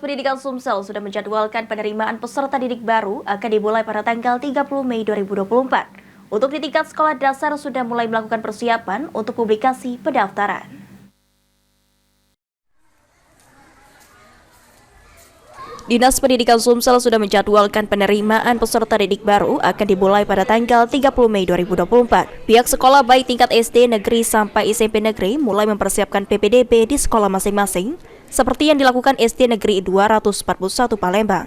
Pendidikan Sumsel sudah menjadwalkan penerimaan peserta didik baru akan dimulai pada tanggal 30 Mei 2024. Untuk di tingkat sekolah dasar sudah mulai melakukan persiapan untuk publikasi pendaftaran. Dinas Pendidikan Sumsel sudah menjadwalkan penerimaan peserta didik baru akan dimulai pada tanggal 30 Mei 2024. Pihak sekolah baik tingkat SD negeri sampai SMP negeri mulai mempersiapkan PPDB di sekolah masing-masing, seperti yang dilakukan SD Negeri 241 Palembang.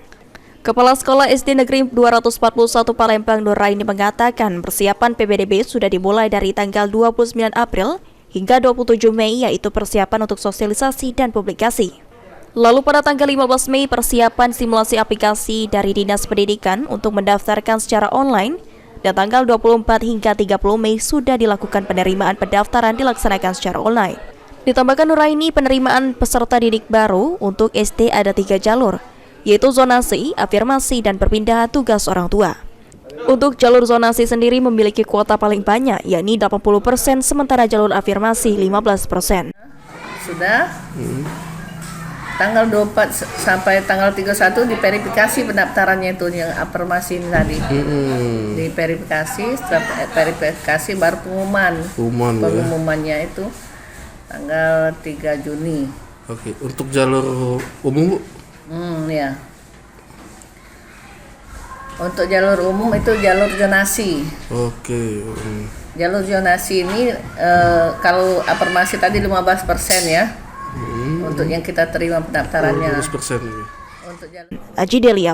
Kepala Sekolah SD Negeri 241 Palembang Nuraini mengatakan persiapan PPDB sudah dimulai dari tanggal 29 April hingga 27 Mei, yaitu persiapan untuk sosialisasi dan publikasi. Lalu pada tanggal 15 Mei persiapan simulasi aplikasi dari Dinas Pendidikan untuk mendaftarkan secara online, dan tanggal 24 hingga 30 Mei sudah dilakukan penerimaan pendaftaran dilaksanakan secara online. Ditambahkan Nuraini, penerimaan peserta didik baru untuk SD ada 3 jalur, yaitu zonasi, afirmasi, dan perpindahan tugas orang tua. Untuk jalur zonasi sendiri memiliki kuota paling banyak, yakni 80%, sementara jalur afirmasi 15%. Sudah tanggal 24 sampai tanggal 31 diverifikasi pendaftarannya, itu yang afirmasi ini tadi. Diverifikasi, setelah verifikasi baru pengumumannya itu tanggal 3 Juni. Oke, untuk jalur umum, Bu? Ya. Untuk jalur umum itu jalur zonasi. Oke. Jalur zonasi ini kalau afirmasi tadi 15% ya. Untuk yang kita terima pendaftarannya. 15%. Untuk jalur Aji Delia